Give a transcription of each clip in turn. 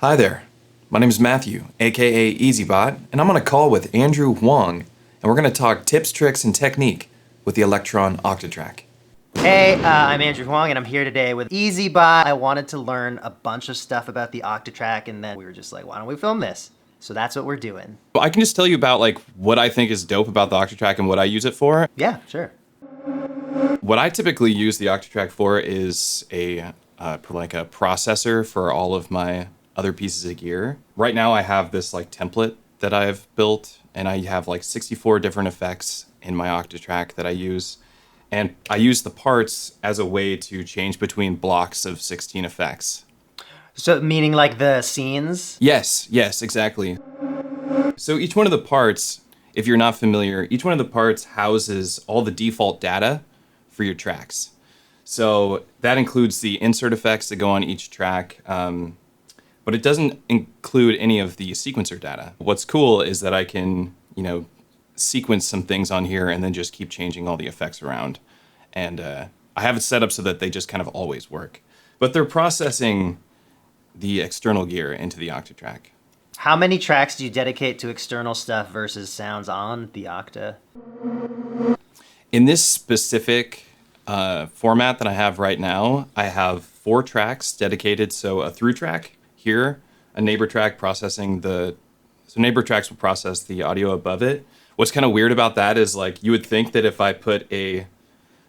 Hi there, my name is Matthew, aka EZBOT, and I'm on a call with Andrew Huang, and we're going to talk tips, tricks, and technique with the Elektron Octatrack. Hey, I'm Andrew Huang, and I'm here today with EZBOT. I wanted to learn a bunch of stuff about the Octatrack, and then we were just like, why don't we film this? So that's what we're doing. Well, I can just tell you about what I think is dope about the Octatrack and what I use it for. Yeah, sure. What I typically use the Octatrack for is a processor for all of my other pieces of gear. Right now I have this template that I've built, and I have 64 different effects in my Octatrack that I use. And I use the parts as a way to change between blocks of 16 effects. So meaning like the scenes? Yes, exactly. So each one of the parts, if you're not familiar, each one of the parts houses all the default data for your tracks. So that includes the insert effects that go on each track, but it doesn't include any of the sequencer data. What's cool is that I can, sequence some things on here and then just keep changing all the effects around. And I have it set up so that they just kind of always work. But they're processing the external gear into the Octatrack. How many tracks do you dedicate to external stuff versus sounds on the Octa? In this specific format that I have right now, I have 4 tracks dedicated. So a through track here, a neighbor track processing so neighbor tracks will process the audio above it. What's kind of weird about that is you would think that if I put a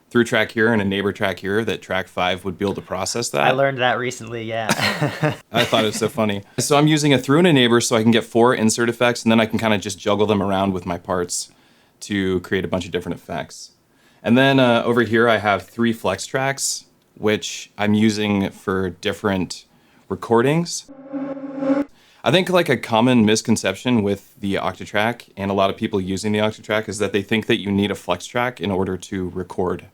through track here and a neighbor track here, that track 5 would be able to process that. I learned that recently, yeah. I thought it was so funny. So I'm using a through and a neighbor so I can get 4 insert effects, and then I can kind of just juggle them around with my parts to create a bunch of different effects. And then over here I have 3 flex tracks, which I'm using for different recordings. I think a common misconception with the Octatrack and a lot of people using the Octatrack is that they think that you need a flex track in order to record.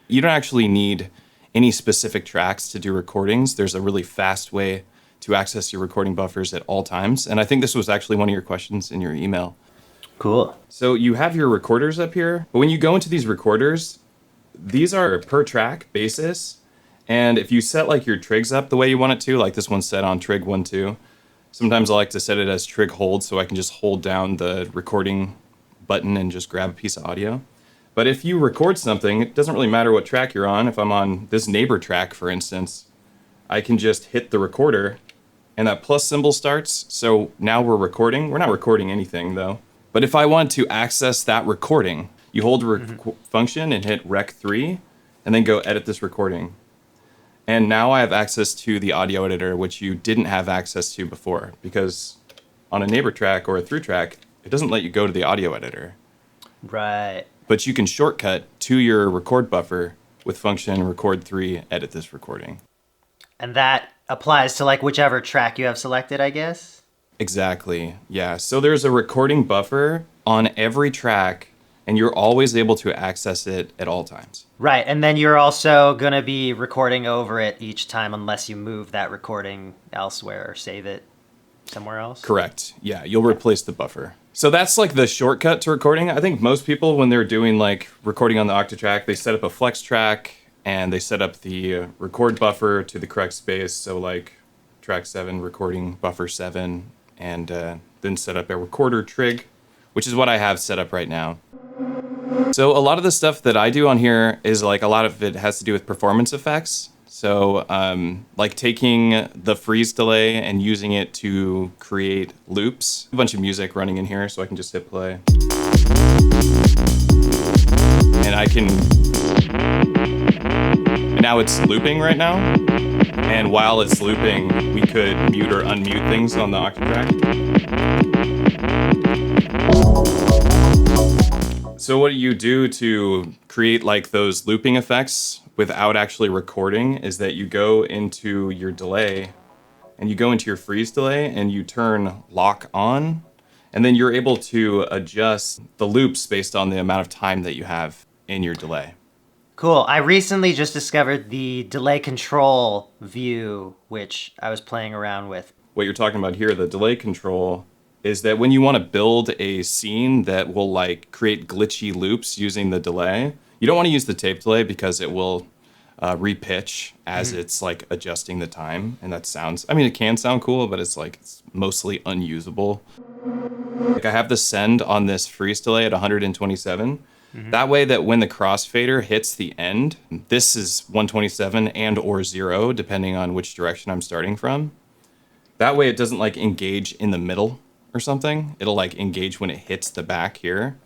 You don't actually need any specific tracks to do recordings. There's a really fast way to access your recording buffers at all times. And I think this was actually one of your questions in your email. Cool. So you have your recorders up here, but when you go into these recorders, these are per track basis. And if you set your trigs up the way you want it to, like this one's set on trig 1, 2, sometimes I like to set it as trig hold so I can just hold down the recording button and just grab a piece of audio. But if you record something, it doesn't really matter what track you're on. If I'm on this neighbor track, for instance, I can just hit the recorder and that plus symbol starts. So now we're recording. We're not recording anything though. But if I want to access that recording, you hold function and hit rec 3 and then go edit this recording. And now I have access to the audio editor, which you didn't have access to before, because on a neighbor track or a through track, it doesn't let you go to the audio editor. Right. But you can shortcut to your record buffer with function record 3, edit this recording. And that applies to whichever track you have selected, I guess? Exactly, yeah. So there's a recording buffer on every track, and you're always able to access it at all times. Right, and then you're also going to be recording over it each time unless you move that recording elsewhere or save it somewhere else? Correct, yeah, you'll replace the buffer. So that's the shortcut to recording. I think most people, when they're doing recording on the Octatrack, they set up a flex track and they set up the record buffer to the correct space. So track 7, recording buffer 7, and then set up a recorder trig, which is what I have set up right now. So a lot of the stuff that I do on here is a lot of it has to do with performance effects. So taking the freeze delay and using it to create loops. A bunch of music running in here, so I can just hit play. And now it's looping right now. And while it's looping, we could mute or unmute things on the Octatrack. So what you do to create those looping effects without actually recording is that you go into your delay and you go into your freeze delay and you turn lock on, and then you're able to adjust the loops based on the amount of time that you have in your delay. Cool. I recently just discovered the delay control view, which I was playing around with. What you're talking about here, the delay control, is that when you want to build a scene that will create glitchy loops using the delay, you don't want to use the tape delay because it will repitch as it's like adjusting the time. And that sounds, I mean, it can sound cool, but it's mostly unusable. Like I have the send on this freeze delay at 127. That way that when the crossfader hits the end, this is 127 and or 0, depending on which direction I'm starting from. That way it doesn't like engage in the middle or something. It'll like engage when it hits the back here.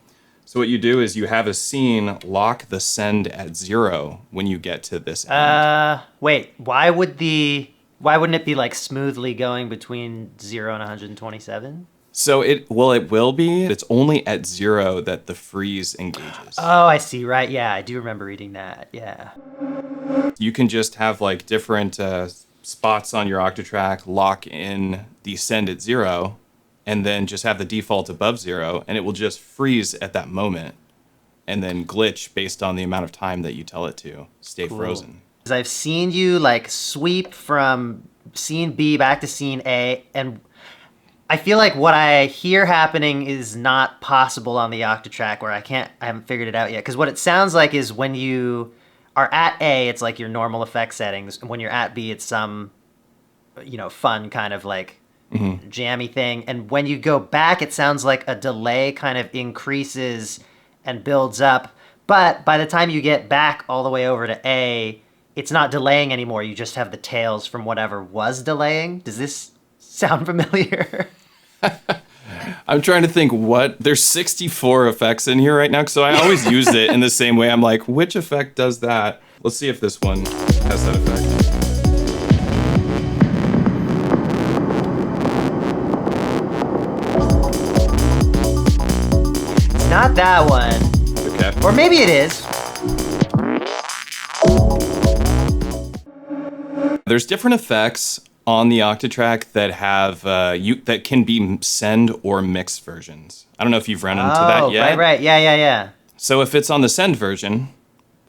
So what you do is you have a scene lock the send at 0 when you get to this end. Wait, why wouldn't it be like smoothly going between 0 and 127? So it will be. It's only at 0 that the freeze engages. Oh, I see. Right. Yeah, I do remember reading that. Yeah. You can just have like different spots on your Octatrack lock in the send at 0, and then just have the default above 0, and it will just freeze at that moment, and then glitch based on the amount of time that you tell it to stay frozen. I've seen you like sweep from scene B back to scene A, and I feel like what I hear happening is not possible on the Octatrack, where I haven't figured it out yet. Because what it sounds like is when you are at A, it's like your normal effect settings. And when you're at B, it's some, fun kind of like jammy thing. And when you go back, it sounds like a delay kind of increases and builds up. But by the time you get back all the way over to A, it's not delaying anymore. You just have the tails from whatever was delaying. Does this sound familiar? I'm trying to think there's 64 effects in here right now, so I always use it in the same way. I'm like, which effect does that? Let's see if this one has that effect. It's not that one. Okay. Or maybe it is. There's different effects on the Octatrack that have that can be send or mix versions. I don't know if you've run into that yet. Right. Yeah. So if it's on the send version,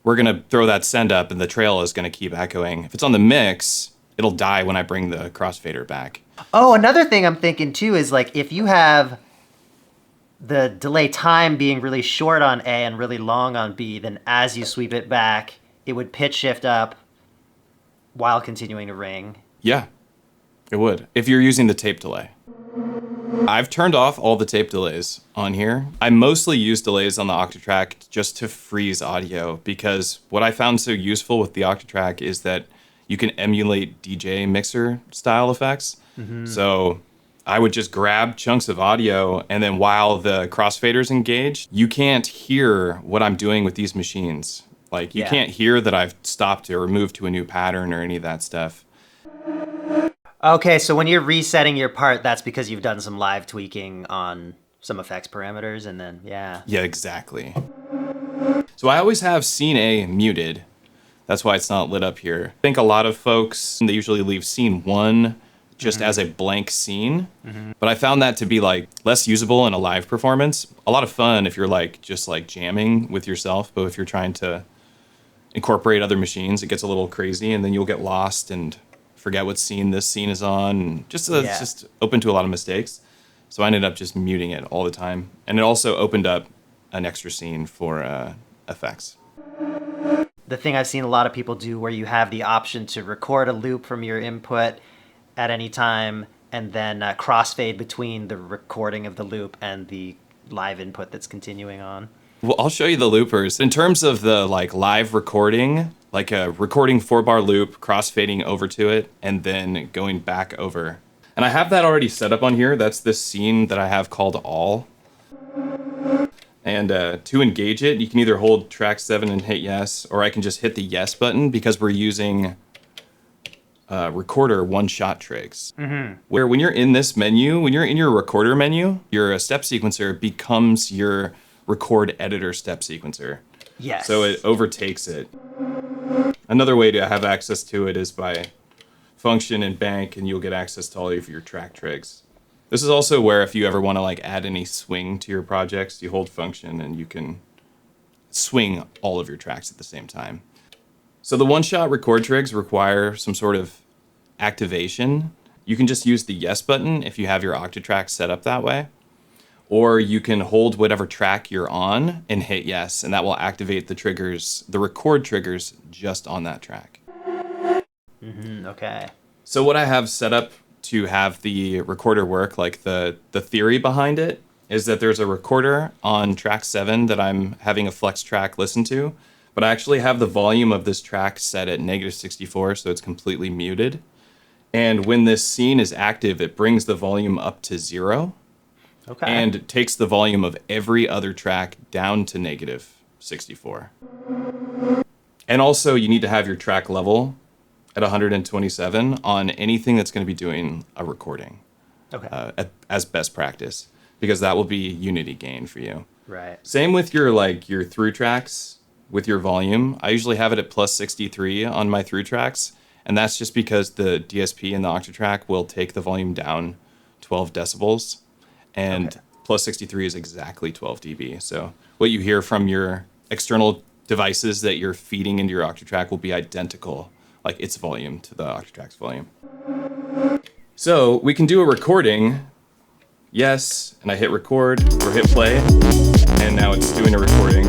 we're gonna throw that send up and the trail is gonna keep echoing. If it's on the mix, it'll die when I bring the crossfader back. Oh, another thing I'm thinking too is like if you have the delay time being really short on A and really long on B, then as you sweep it back, it would pitch shift up while continuing to ring. Yeah. It would, if you're using the tape delay. I've turned off all the tape delays on here. I mostly use delays on the Octatrack just to freeze audio, because what I found so useful with the Octatrack is that you can emulate DJ mixer style effects. So I would just grab chunks of audio, and then while the crossfader's engaged, you can't hear what I'm doing with these machines. Like you can't hear that I've stopped or moved to a new pattern or any of that stuff. Okay, so when you're resetting your part, that's because you've done some live tweaking on some effects parameters, and then, Yeah, exactly. So I always have scene A muted. That's why it's not lit up here. I think a lot of folks, they usually leave scene 1 just as a blank scene. But I found that to be like less usable in a live performance. A lot of fun if you're like just like jamming with yourself, but if you're trying to incorporate other machines, it gets a little crazy, and then you'll get lost and forget what scene this scene is on. And it's just open to a lot of mistakes. So I ended up just muting it all the time. And it also opened up an extra scene for effects. The thing I've seen a lot of people do where you have the option to record a loop from your input at any time and then crossfade between the recording of the loop and the live input that's continuing on. Well, I'll show you the loopers. In terms of the like live recording, like a recording 4-bar loop, crossfading over to it, and then going back over. And I have that already set up on here. That's this scene that I have called all. And to engage it, you can either hold track 7 and hit yes, or I can just hit the yes button because we're using recorder one-shot trigs. Where when you're in this menu, when you're in your recorder menu, your step sequencer becomes your record editor step sequencer. Yes. So it overtakes it. Another way to have access to it is by function and bank, and you'll get access to all of your track trigs. This is also where if you ever want to like add any swing to your projects, you hold function and you can swing all of your tracks at the same time. So the one-shot record trigs require some sort of activation. You can just use the yes button if you have your Octatrack set up that way. or you can hold whatever track you're on and hit yes, and that will activate the triggers, the record triggers just on that track. Okay. So what I have set up to have the recorder work, like the theory behind it, is that there's a recorder on track 7 that I'm having a flex track listen to, but I actually have the volume of this track set at -64, so it's completely muted. And when this scene is active, it brings the volume up to 0. Okay. And takes the volume of every other track down to -64. And also, you need to have your track level at 127 on anything that's going to be doing a recording Okay. as best practice, because that will be unity gain for you. Right. Same with your through tracks with your volume. I usually have it at +63 on my through tracks, and that's just because the DSP in the Octatrack will take the volume down 12 decibels. And Okay. +63 is exactly 12 dB. So what you hear from your external devices that you're feeding into your Octatrack will be identical, like its volume to the Octatrack's volume. So we can do a recording. Yes, and I hit record or hit play, and now it's doing a recording.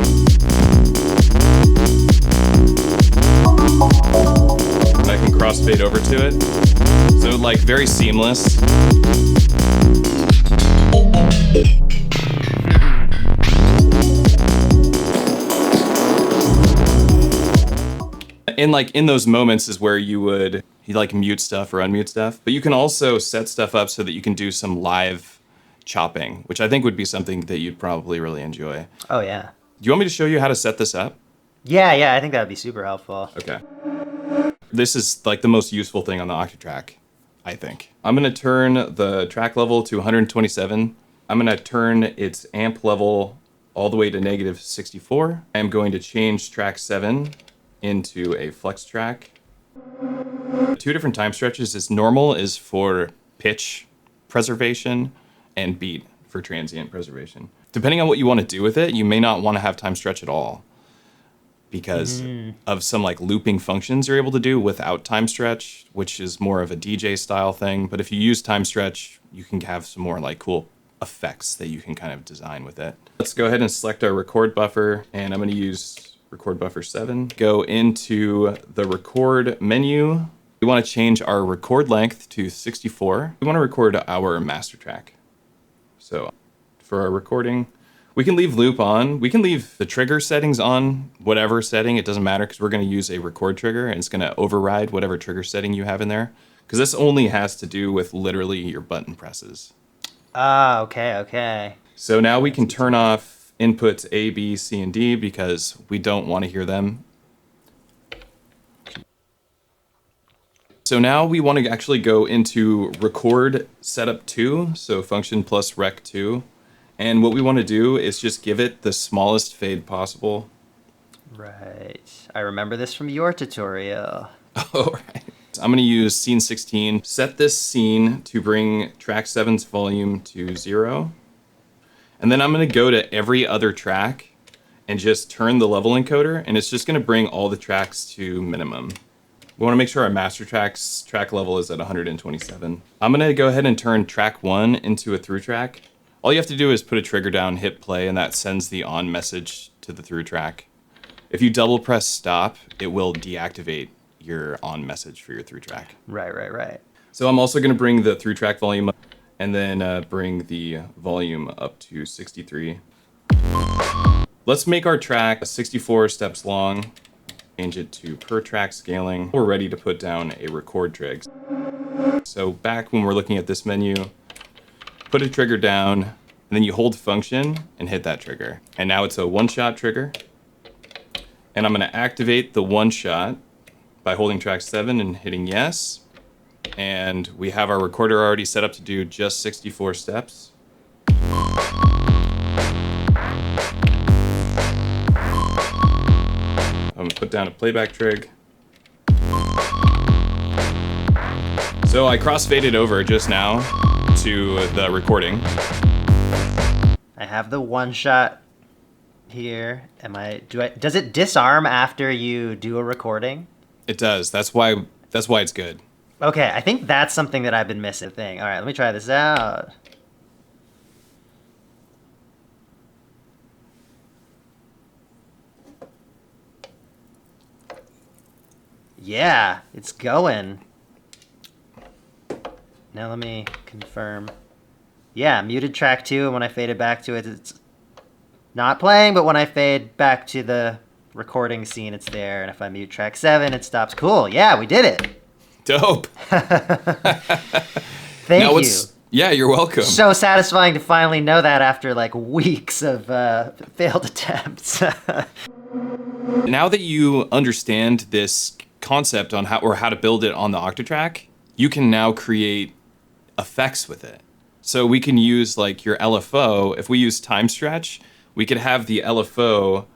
And I can crossfade over to it. So like very seamless. And like in those moments is where you like mute stuff or unmute stuff, but you can also set stuff up so that you can do some live chopping, which I think would be something that you'd probably really enjoy. Oh, yeah. Do you want me to show you how to set this up? Yeah, I think that would be super helpful. Okay. This is like the most useful thing on the Octatrack, I think. I'm gonna turn the track level to 127. I'm gonna turn its amp level all the way to -64. I'm going to change track 7 into a flex track. Two different time stretches. Is normal is for pitch preservation and beat for transient preservation. Depending on what you want to do with it, you may not want to have time stretch at all because of some like looping functions you're able to do without time stretch, which is more of a DJ style thing. But if you use time stretch, you can have some more like cool effects that you can kind of design with it. Let's go ahead and select our record buffer, and I'm going to use record buffer 7. Go into the record menu. We want to change our record length to 64. We want to record our master track. So for our recording, we can leave loop on. We can leave the trigger settings on, whatever setting. It doesn't matter because we're going to use a record trigger and it's going to override whatever trigger setting you have in there. Because this only has to do with literally your button presses. Ah, okay. So now we can turn off inputs A, B, C, and D because we don't want to hear them. So now we want to actually go into record setup 2, so function plus rec 2. And what we want to do is just give it the smallest fade possible. Right. I remember this from your tutorial. Oh, right. I'm going to use scene 16. Set this scene to bring track 7's volume to 0. And then I'm going to go to every other track and just turn the level encoder, and it's just going to bring all the tracks to minimum. We want to make sure our master track's track level is at 127. I'm going to go ahead and turn track 1 into a through track. All you have to do is put a trigger down, hit play, and that sends the on message to the through track. If you double press stop, it will deactivate your on message for your through track. Right. So I'm also going to bring the through track volume up and then bring the volume up to 63. Let's make our track 64 steps long. Change it to per track scaling. We're ready to put down a record trig. So back when we're looking at this menu, put a trigger down, and then you hold function and hit that trigger. And now it's a one-shot trigger. And I'm going to activate the one-shot by holding track 7 and hitting yes. And we have our recorder already set up to do just 64 steps. I'm going to put down a playback trig. So I crossfaded over just now to the recording. I have the one shot here. Does it disarm after you do a recording? It does. That's why it's good. Okay, I think that's something that I've been missing. All right, let me try this out. Yeah, it's going. Now let me confirm. Yeah, muted track 2, and when I fade it back to it, it's not playing, but when I fade back to the recording scene, it's there, and if I mute track 7, it stops. Cool, yeah, we did it. Dope. Thank you. Yeah, you're welcome. So satisfying to finally know that after like weeks of failed attempts. Now that you understand this concept on how to build it on the Octatrack, you can now create effects with it. So we can use like your LFO. If we use TIMESTRETCH, we could have the LFO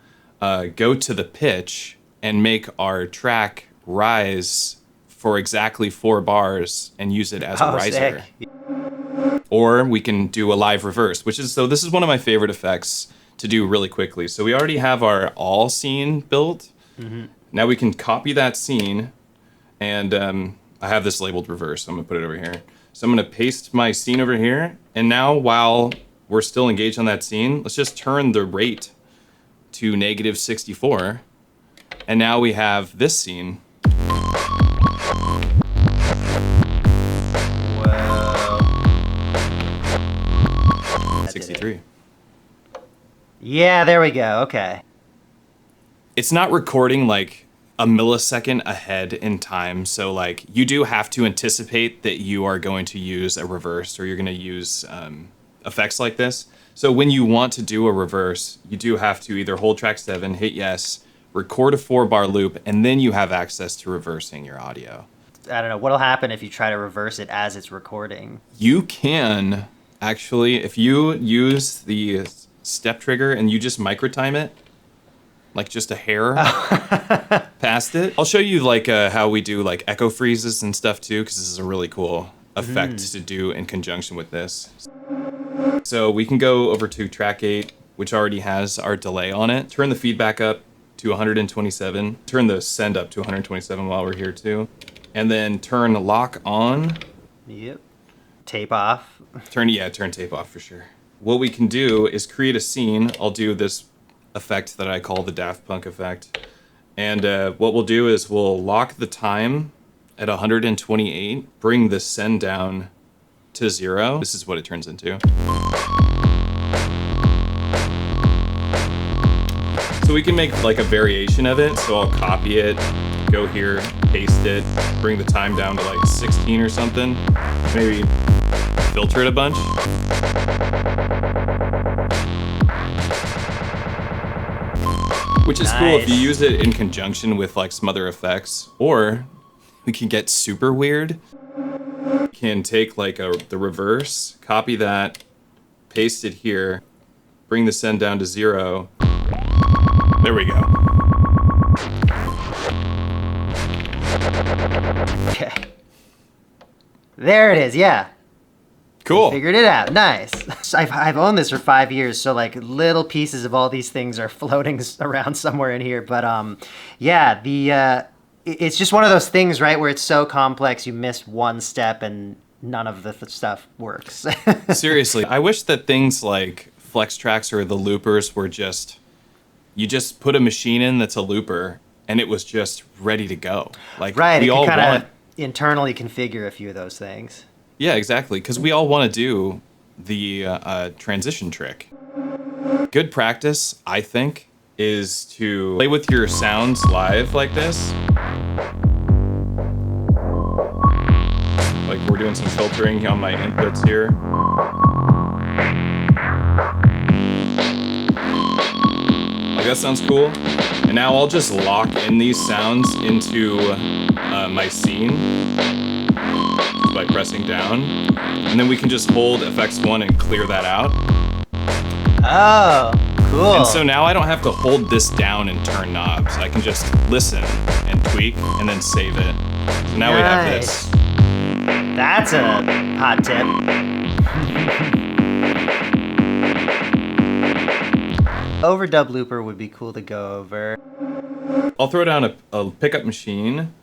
go to the pitch and make our track rise for exactly 4 bars and use it as a riser. Sick. Or we can do a live reverse, this is one of my favorite effects to do really quickly. So we already have our all scene built. Mm-hmm. Now we can copy that scene, and I have this labeled reverse, so I'm gonna put it over here. So I'm gonna paste my scene over here, and now while we're still engaged on that scene, let's just turn the rate to -64, and now we have this scene. Whoa. 63. Yeah, there we go. Okay. It's not recording like a millisecond ahead in time, so like you do have to anticipate that you are going to use a reverse or you're going to use effects like this. So when you want to do a reverse, you do have to either hold track 7, hit yes, record a 4-bar loop, and then you have access to reversing your audio. I don't know. What'll happen if you try to reverse it as it's recording? You can actually, if you use the step trigger and you just micro time it, like just a hair past it. I'll show you like how we do like echo freezes and stuff too, because this is a really cool effect to do in conjunction with this. So we can go over to track 8, which already has our delay on it. Turn the feedback up to 127. Turn the send up to 127 while we're here too. And then turn lock on. Yep. Tape off. Turn tape off for sure. What we can do is create a scene. I'll do this effect that I call the Daft Punk effect. And what we'll do is we'll lock the time at 128, bring the send down to 0. This is what it turns into. So we can make like a variation of it. So I'll copy it, go here, paste it, bring the time down to like 16 or something. Maybe filter it a bunch. Which is cool if you use it in conjunction with like some other effects, or we can get super weird. We can take like the reverse, copy that, paste it here, bring the send down to 0. There we go. Okay. There it is, yeah. Cool. Figured it out. Nice. I've owned this for 5 years, so like little pieces of all these things are floating around somewhere in here. But yeah, it's just one of those things, right, where it's so complex you miss one step and none of the stuff works. Seriously, I wish that things like flex tracks or the loopers were just, you just put a machine in that's a looper and it was just ready to go. Like right, we it all can kind want of internally configure a few of those things. Yeah, exactly, because we all want to do the transition trick. Good practice, I think, is to play with your sounds live like this. Like we're doing some filtering on my inputs here. Like that sounds cool. And now I'll just lock in these sounds into my scene by pressing down, and then we can just hold FX1 and clear that out. Oh, cool. And so now I don't have to hold this down and turn knobs. I can just listen and tweak and then save it. So now we have this. That's a hot tip. Overdub looper would be cool to go over. I'll throw down a pickup machine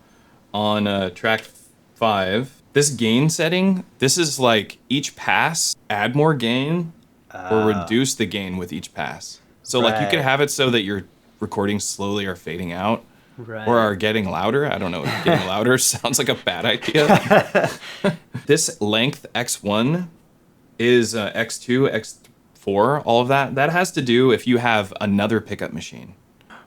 on track 5. This gain setting, this is like each pass, add more gain or reduce the gain with each pass. So like you could have it so that your recordings slowly are fading out, Right. or are getting louder. I don't know. Getting louder sounds like a bad idea. This length X1 is X2, X4, all of that. That has to do if you have another pickup machine.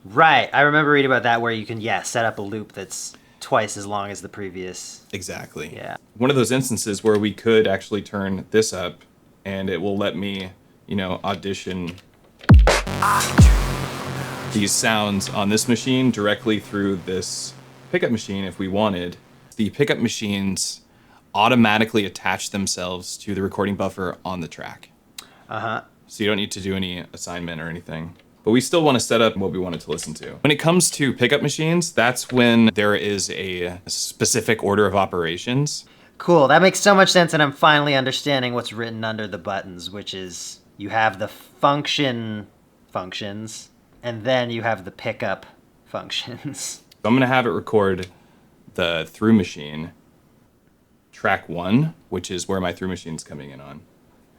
Right. I remember reading about that where you can, set up a loop that's twice as long as the previous. Exactly. Yeah. One of those instances where we could actually turn this up and it will let me, audition these sounds on this machine directly through this pickup machine if we wanted. The pickup machines automatically attach themselves to the recording buffer on the track. Uh-huh. So you don't need to do any assignment or anything. But we still want to set up what we wanted to listen to. When it comes to pickup machines, that's when there is a specific order of operations. Cool. That makes so much sense, and I'm finally understanding what's written under the buttons, which is you have the functions, and then you have the pickup functions. So I'm going to have it record the through machine, track 1, which is where my through machine's coming in on.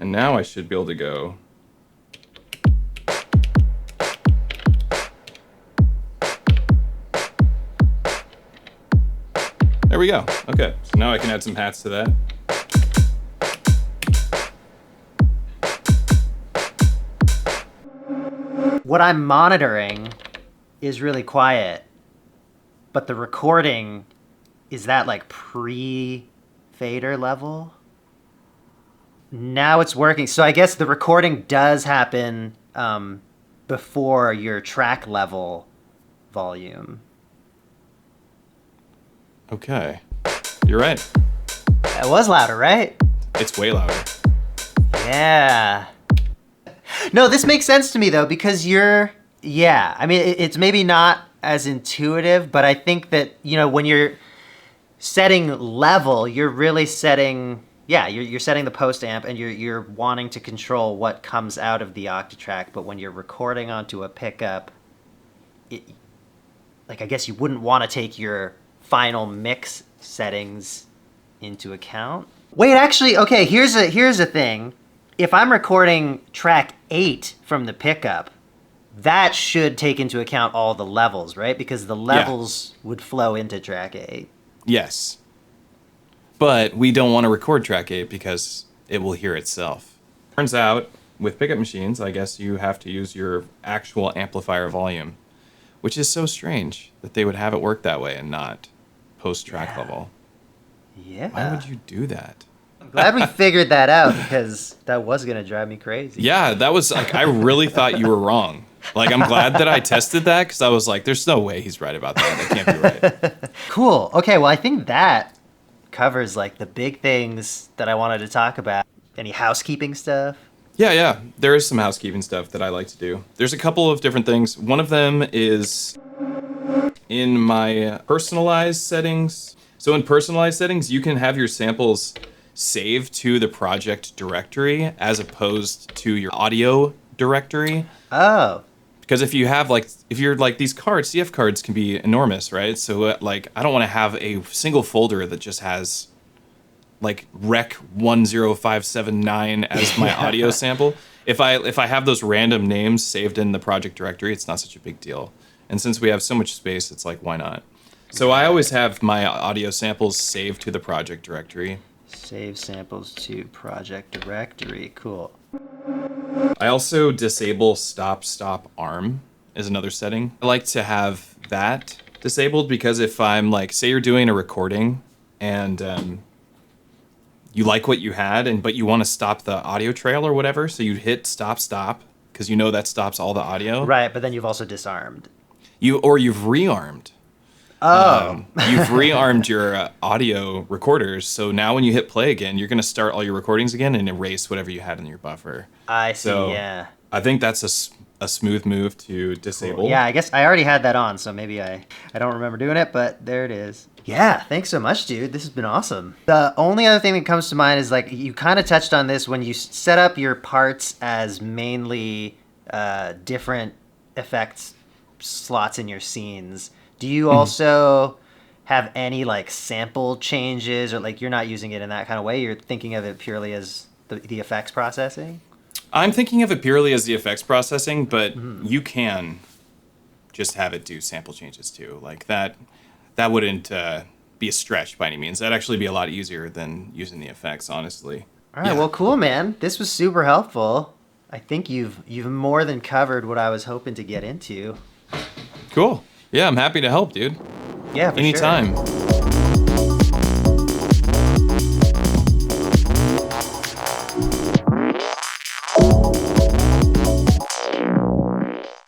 And now I should be able to go. There we go. Okay, so now I can add some hats to that. What I'm monitoring is really quiet, but the recording, is that like pre-fader level? Now it's working. So I guess the recording does happen before your track level volume. Okay, you're right. That was louder, right? It's way louder. Yeah. No, this makes sense to me though, because I mean, it's maybe not as intuitive, but I think that, when you're setting level, you're really setting, you're setting the post amp and you're wanting to control what comes out of the Octatrack, but when you're recording onto a pickup, I guess you wouldn't want to take your final mix settings into account. Wait, actually, okay, here's a thing. If I'm recording track 8 from the pickup, that should take into account all the levels, right? Because the levels would flow into track 8. Yes. But we don't want to record track 8 because it will hear itself. Turns out, with pickup machines, I guess you have to use your actual amplifier volume, which is so strange that they would have it work that way and not post-track level. Yeah. Why would you do that? I'm glad we figured that out, because that was going to drive me crazy. Yeah, that was I really thought you were wrong. I'm glad that I tested that, because I was like, there's no way he's right about that. That can't be right. Cool. Okay, well, I think that covers the big things that I wanted to talk about. Any housekeeping stuff? Yeah. There is some housekeeping stuff that I like to do. There's a couple of different things. One of them is in my personalized settings. So in personalized settings, you can have your samples saved to the project directory as opposed to your audio directory. Oh. Because if you have if you're these cards, CF cards can be enormous, right? So I don't want to have a single folder that just has rec 10579 as my audio sample. If I have those random names saved in the project directory, it's not such a big deal. And since we have so much space, it's why not? So I always have my audio samples saved to the project directory. Save samples to project directory. Cool. I also disable stop arm is another setting. I like to have that disabled because if I'm say you're doing a recording and you like what you had but you want to stop the audio trail or whatever, so you hit stop because that stops all the audio. Right, but then you've also disarmed. You've rearmed. Oh. You've rearmed your audio recorders, so now when you hit play again, you're going to start all your recordings again and erase whatever you had in your buffer. I see, so yeah. I think that's a smooth move to disable. Cool. Yeah, I guess I already had that on, so maybe I don't remember doing it, but there it is. Yeah, thanks so much, dude. This has been awesome. The only other thing that comes to mind is you kind of touched on this when you set up your parts as mainly different effects slots in your scenes. Do you also have any sample changes, or you're not using it in that kind of way? You're thinking of it purely as the effects processing? I'm thinking of it purely as the effects processing, but you can just have it do sample changes too. Like that wouldn't be a stretch by any means. That'd actually be a lot easier than using the effects, honestly. All right, well, cool, man. This was super helpful. I think you've more than covered what I was hoping to get into. Cool. Yeah, I'm happy to help, dude. Yeah, for Anytime. Sure.